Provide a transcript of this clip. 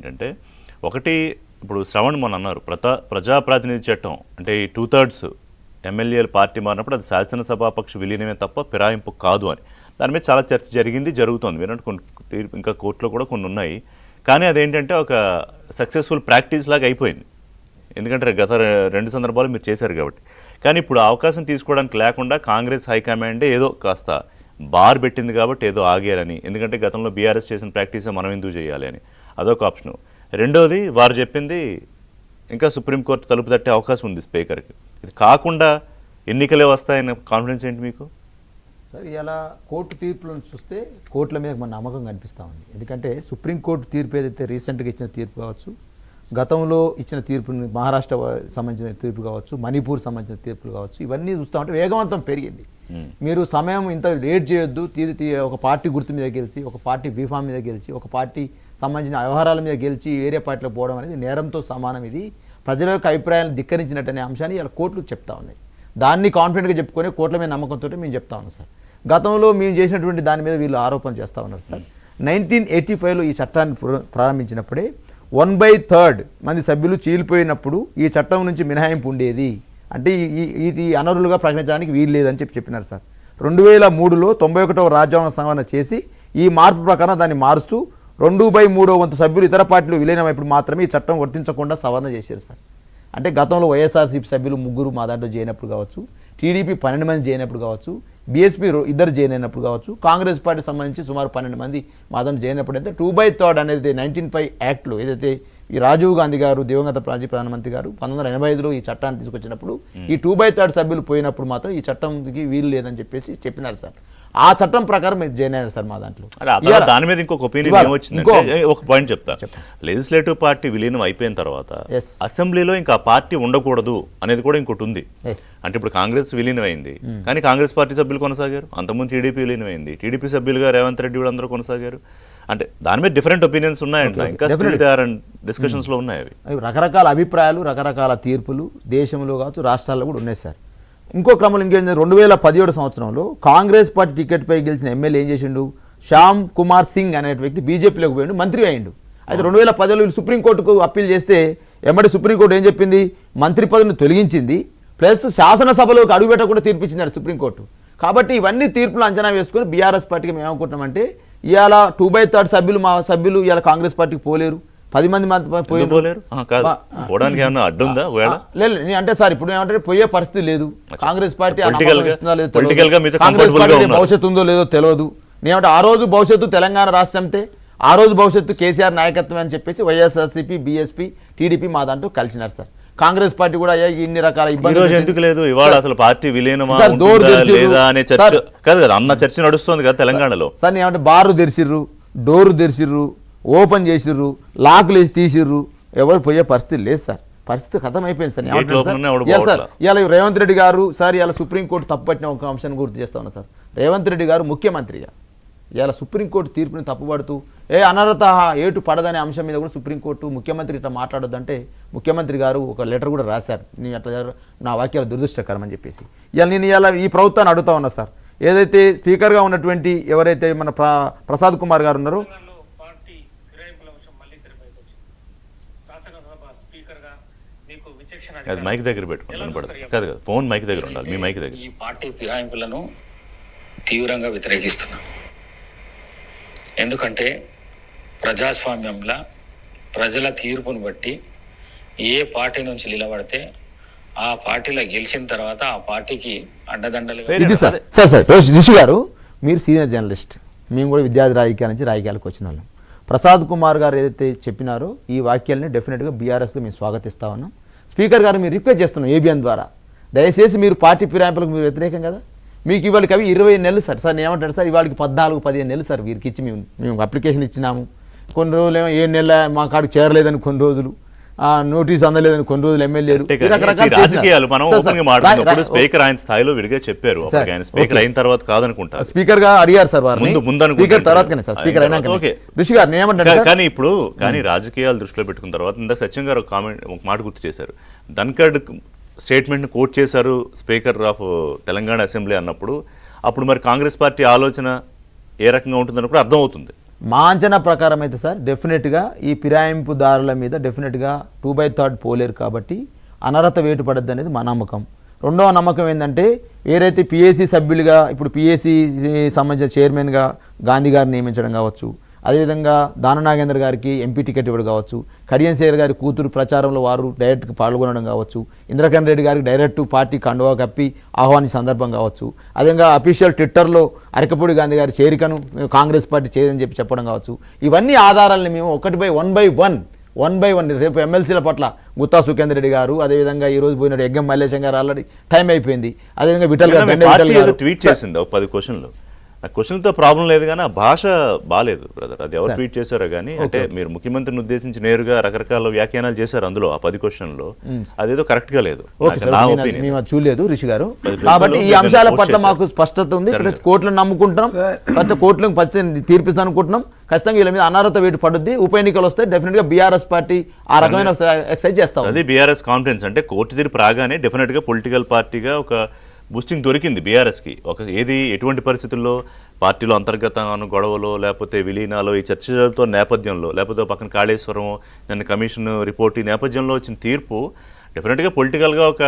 ఏంటంటే, ఒకటి ఇప్పుడు శ్రవణ్ మొన్న అన్నారు ప్రజాప్రాతినిధ్య చట్టం అంటే ఈ 2/3 ఎమ్మెల్యేలు పార్టీ మారినప్పుడు అది శాసనసభాపక్ష విలీనమే తప్ప ఫిరాయింపు కాదు అని. దాని మీద చాలా చర్చ జరిగింది, జరుగుతోంది. మీరు కొన్ని ఇంకా కోర్టులో కూడా కొన్ని ఉన్నాయి. కానీ అదేంటంటే ఒక సక్సెస్ఫుల్ ప్రాక్టీస్ లాగా అయిపోయింది. ఎందుకంటే గత 2 సందర్భాలు మీరు చేశారు కాబట్టి. కానీ ఇప్పుడు అవకాశం తీసుకోవడానికి లేకుండా కాంగ్రెస్ హైకమాండే ఏదో కాస్త బార్ పెట్టింది కాబట్టి ఏదో ఆగారని, ఎందుకంటే గతంలో బీఆర్ఎస్ చేసిన ప్రాక్టీసే మనం ఎందుకు చేయాలి అని అదొక ఆప్షను. రెండోది వారు చెప్పింది ఇంకా సుప్రీంకోర్టు తలుపు తట్టే అవకాశం ఉంది స్పీకర్కి. ఇది కాకుండా ఎన్నికలే వస్తాయన్న కాన్ఫిడెన్స్ ఏంటి మీకు? సార్ ఇలా కోర్టు తీర్పులను చూస్తే కోర్టుల మీద మన నమ్మకం కనిపిస్తూ ఉంది. ఎందుకంటే సుప్రీంకోర్టు తీర్పు ఏదైతే రీసెంట్గా ఇచ్చిన తీర్పు కావచ్చు, గతంలో ఇచ్చిన తీర్పుని మహారాష్ట్ర సంబంధించిన తీర్పు కావచ్చు, మణిపూర్ సంబంధించిన తీర్పులు కావచ్చు, ఇవన్నీ చూస్తూ ఉంటే వేగవంతం పెరిగింది. మీరు సమయం ఇంత లేట్ చేయొద్దు, ఒక పార్టీ గుర్తు మీద గెలిచి, ఒక పార్టీ బీఫామ్ మీద గెలిచి, ఒక పార్టీ సంబంధించిన వ్యవహారాల మీద గెలిచి వేరే పార్టీలో పోవడం అనేది నేరంతో సమానం. ఇది ప్రజల యొక్క అభిప్రాయాలను ధిక్కరించినట్టనే అంశాన్ని ఇలా కోర్టులు చెప్తా ఉన్నాయి. దాన్ని కాన్ఫిడెంట్గా చెప్పుకొని కోర్టుల మీద నమ్మకంతో మేము చెప్తా ఉన్నాం సార్. గతంలో మేము చేసినటువంటి దాని మీద వీళ్ళు ఆరోపణ చేస్తూ ఉన్నారు సార్. 1985లో ఈ చట్టాన్ని ప్రారంభించినప్పుడే 1/3 మంది సభ్యులు చీలిపోయినప్పుడు ఈ చట్టం నుంచి మినహాయింపు ఉండేది, అంటే ఈ అనర్హులుగా ప్రకటించడానికి వీలు లేదని చెప్పినారు సార్. 2003లో 91వ రాజ్యాంగ సవరణ చేసి ఈ మార్పు ప్రకారం దాన్ని మారుస్తూ 2/3 వంతు సభ్యులు ఇతర పార్టీలు విలీనమైనప్పుడు మాత్రమే ఈ చట్టం వర్తించకుండా సవరణ చేశారు సార్. అంటే గతంలో వైఎస్ఆర్సీపీ సభ్యులు 3 మా దాంట్లో చేయనప్పుడు కావచ్చు, టీడీపీ 12 మంది చేయనప్పుడు కావచ్చు, బీఎస్పీ 2 జాయిన్ అయినప్పుడు కావచ్చు, కాంగ్రెస్ పార్టీ సంబంధించి సుమారు 12 మంది మా దాంట్లో జాయిన్ అయినప్పుడు అయితే 2/3 అనేది 1905 యాక్ట్లో ఏదైతే ఈ రాజీవ్ గాంధీ గారు దివంగత మాజీ ప్రధానమంత్రి గారు 1985లో ఈ చట్టాన్ని తీసుకొచ్చినప్పుడు ఈ 2/3 సభ్యులు పోయినప్పుడు మాత్రం ఈ చట్టంకి వీలు లేదని చెప్పినారు సార్. ఆ చట్టం ప్రకారం మీరు జాయిన్ అయ్యారు సార్ మా దాంట్లో. దాని మీద ఇంకొక ఒపీనియన్ ఏమొచ్చిందంటే, ఒక పాయింట్ చెప్తా. లెజిస్లేటివ్ పార్టీ విలీనం అయిపోయిన తర్వాత అసెంబ్లీలో ఇంకా పార్టీ ఉండకూడదు అనేది కూడా ఇంకోటి ఉంది. అంటే ఇప్పుడు కాంగ్రెస్ విలీనం అయింది, కానీ కాంగ్రెస్ పార్టీ సభ్యులు కొనసాగారు. అంతకుముందు టీడీపీ విలీనం అయింది, టీడీపీ సభ్యులుగా రేవంత్ రెడ్డి కూడా అందరూ కొనసాగారు. అంటే దాని మీద డిఫరెంట్ ఒపీనియన్స్ ఉన్నాయంట, ఇంకా డిస్కషన్స్ లో ఉన్నాయి. అవి రకరకాల అభిప్రాయాలు, రకరకాల తీర్పులు దేశంలో కావచ్చు రాష్ట్రాల్లో కూడా ఉన్నాయి సార్. ఇంకో క్రమంలో ఇంకేంటి, 2017 సంవత్సరంలో కాంగ్రెస్ పార్టీ టికెట్పై గెలిచిన ఎమ్మెల్యే ఏం చేసిండు, శ్యామ్ కుమార్ సింగ్ అనే వ్యక్తి బీజేపీలోకి పోయిండు, మంత్రి అయిండు. అయితే 2010లో సుప్రీంకోర్టుకు అప్పీల్ చేస్తే ఎమ్మటి సుప్రీంకోర్టు ఏం చెప్పింది, మంత్రి పదవిని తొలగించింది, ప్లస్ శాసనసభలోకి అడుగుపెట్టకుండా తీర్పిచ్చింది సుప్రీంకోర్టు. కాబట్టి ఇవన్నీ తీర్పులు అంచనా వేసుకొని బీఆర్ఎస్ పార్టీకి మేము ఏమనుకుంటున్నామంటే, ఇవాళ 2/3 సభ్యులు మా సభ్యులు ఇవాళ కాంగ్రెస్ పార్టీకి పోలేరు, 10 మంది పోలేరు. లేదు అంటే సార్ ఇప్పుడు ఏమంటే పోయే పరిస్థితి లేదు. కాంగ్రెస్ పార్టీ భవిష్యత్తు ఉందో లేదో తెలియదు. నేనంటే ఆ రోజు భవిష్యత్తు తెలంగాణ రాష్ట్రంతే, ఆ రోజు భవిష్యత్తు కేసీఆర్ నాయకత్వం అని చెప్పేసి వైఎస్ఆర్సీపీ, బీఎస్పీ, టీడీపీ మా దాంట్లో కలిసినారు సార్. కాంగ్రెస్ పార్టీ కూడా ఇన్ని రకాల ఇబ్బందులు ఎందుకు లేదు, ఇవాళ అసలు పార్టీ విలీనమా లేదా అనే చర్చ కాదు కదా, అన్న చర్చ నడుస్తుంది కదా తెలంగాణలో. సార్ ఏమంటే బారు తెరిచిర్రు, డోరు తెరిచిర్రు, ఓపెన్ చేసిర్రు, లాకులు వేసి తీసిర్రు, ఎవరు పోయే పరిస్థితి లేదు సార్. పరిస్థితి ఖతం అయిపోయింది సార్. సార్ ఇవాళ రేవంత్ రెడ్డి గారు సార్ ఇవాళ సుప్రీంకోర్టు తప్పుపట్టిన ఒక అంశాన్ని గుర్తు చేస్తా ఉన్నా సార్. రేవంత్ రెడ్డి గారు ముఖ్యమంత్రిగా ఇవాళ సుప్రీంకోర్టు తీర్పుని తప్పుపడుతూ అనర్హత ఏటు పడదనే అంశం మీద కూడా సుప్రీంకోర్టు ముఖ్యమంత్రి ఇట్లా మాట్లాడొద్దంటే ముఖ్యమంత్రి గారు ఒక లెటర్ కూడా రాశారు, నేను అట్లా నా వాక్యాలు దురదృష్టకరం అని చెప్పేసి. ఇవాళ ఈ ప్రభుత్వాన్ని అడుగుతా ఉన్నా సార్, ఏదైతే స్పీకర్గా ఉన్నటువంటి ఎవరైతే మన ప్రసాద్ కుమార్ గారు ఉన్నారో, మైక్ దగ్గర పెట్టుకోండి, ఫోన్ మైక్ దగ్గర ఉండాలి, మీ మైక్ దగ్గర. ఈ పార్టీ ఫిరాయింపులను తీవ్రంగా వ్యతిరేకిస్తున్నాం. ఎందుకంటే ప్రజాస్వామ్యంలో ప్రజల తీర్పును బట్టి ఏ పార్టీ నుంచి నిలబడితే ఆ పార్టీలో గెలిచిన తర్వాత ఆ పార్టీకి అండదండలు. ఇది సార్ రిషి గారు, మీరు సీనియర్ జర్నలిస్ట్, మేము కూడా విద్యార్థి రాజకీయాల నుంచి రాజకీయాలకు వచ్చిన వాళ్ళం. ప్రసాద్ కుమార్ గారు ఏదైతే చెప్పినారో ఈ వాక్యాలని డెఫినెట్గా బీఆర్ఎస్గా మేము స్వాగతిస్తా ఉన్నాం. స్పీకర్ గారు మీరు రిక్వెస్ట్ చేస్తున్నాం ఏబిఎన్ ద్వారా, దయచేసి మీరు పార్టీ ఫిరాయింపులకు మీరు వ్యతిరేకం కదా, మీకు ఇవాళకి అవి 20 నెలలు సార్. సార్ ఏమంటారు సార్, ఇవాళకి 14-15 నెలలు సార్ వీరికి ఇచ్చి మేము అప్లికేషన్ ఇచ్చినాము. కొన్ని రోజులు ఏమో 7 నెలల మా కాడికి చేరలేదని కొన్ని రోజులు, నోటీస్ అందలేదని కొన్ని రోజులు ఎమ్మెల్యేలు రాజకీయాలు మనం మాట్లాడుతున్నప్పుడు స్పీకర్ ఆయన స్థాయిలో విడిగా చెప్పారు. స్పీకర్ అయిన తర్వాత కాదనుకుంటా, స్పీకర్ గా అడిగారు సార్ వారు, స్పీకర్ తర్వాత స్పీకర్ అయినాక ఋషి గారు ఏమంటారు. కానీ రాజకీయాలు దృష్టిలో పెట్టుకున్న తర్వాత ఇందాక సత్యం గారు ఒక మాట గుర్తు చేశారు, ధన్ఖడ్ స్టేట్మెంట్ని కోట్ చేశారు స్పీకర్ ఆఫ్ తెలంగాణ అసెంబ్లీ అన్నప్పుడు. అప్పుడు మరి కాంగ్రెస్ పార్టీ ఆలోచన ఏ రకంగా ఉంటుందని కూడా అర్థమవుతుంది. మా అంచనా ప్రకారం అయితే సార్ డెఫినెట్గా ఈ ఫిరాయింపుదారుల మీద డెఫినెట్గా 2/3 పోలేరు కాబట్టి అనర్హత వేటు పడద్దు అనేది మా నమ్మకం. రెండవ నమ్మకం ఏంటంటే ఏదైతే పిఏసీ సభ్యులుగా ఇప్పుడు పిఏసీ సంబంధించిన చైర్మన్గా గాంధీ గారిని నియమించడం కావచ్చు, అదేవిధంగా దాన నాగేంద్ర గారికి ఎంపీ టికెట్ ఇవ్వడం కావచ్చు, కడియం సేర్ గారి కూతురు ప్రచారంలో వారు డైరెక్ట్గా పాల్గొనడం కావచ్చు, ఇంద్రకరణ్ రెడ్డి గారికి డైరెక్ట్ పార్టీ కండువా కప్పి ఆహ్వానించిన సందర్భం కావచ్చు, అదేవిధంగా అఫీషియల్ ట్విట్టర్లో అరకపూడి గాంధీ గారి చేరికను కాంగ్రెస్ పార్టీ చేయదని చెప్పడం కావచ్చు. ఇవన్నీ ఆధారాలను మేము 1 బై వన్ రేపు ఎమ్మెల్సీల పట్ల గుత్తా సుఖేందర్ రెడ్డి గారు, అదేవిధంగా ఈ రోజు పోయినట్టు ఎగ్గం మల్లేశం గారు ఆల్రెడీ టైం అయిపోయింది, అదేవిధంగా విఠల్ గారు దండే విఠల్ గారు ట్వీట్ చేసింది 10 క్వశ్చన్లు. ఆ క్వశ్చన్తో ప్రాబ్లం లేదు కానీ ఆ భాష బాలేదు బ్రదర్. అది ఎవరు ట్వీట్ చేశారో కానీ అంటే మీరు ముఖ్యమంత్రిని ఉద్దేశించి నేరుగా రకరకాల వ్యాఖ్యానాలు చేశారు అందులో ఆ 10 క్వశ్చన్లో, అదేదో కరెక్ట్ గా లేదు. ఓకే సార్, మేము అది చూడలేదు రిషి గారు. కాబట్టి ఈ అంశాల పట్ల మాకు స్పష్టత ఉంది. కోర్టులను నమ్ముకుంటున్నాం, ప్రతి కోర్టులకు తీర్పిస్తాను అనుకుంటున్నాం. ఖచ్చితంగా వీళ్ళ మీద అనర్హత వేటు పడుద్ది. ఉప ఎన్నికలు వస్తే డెఫినెట్ గా బీఆర్ఎస్ పార్టీ ఆ రకమైన ఎక్సైజ్ చేస్తాం. అది బీఆర్ఎస్ కాన్ఫిడెన్స్ అంటే కోర్టు తీర్పు రాగానే డెఫినెట్ గా పొలిటికల్ పార్టీగా ఒక బూస్టింగ్ దొరికింది బీఆర్ఎస్కి. ఏది ఎటువంటి పరిస్థితుల్లో పార్టీలో అంతర్గత గొడవలో లేకపోతే విలీనాలు ఈ చర్చలతో నేపథ్యంలో లేకపోతే పక్కన కాళేశ్వరం దాన్ని కమిషన్ రిపోర్ట్ ఈ నేపథ్యంలో వచ్చిన తీర్పు డెఫినెట్గా పొలిటికల్గా ఒక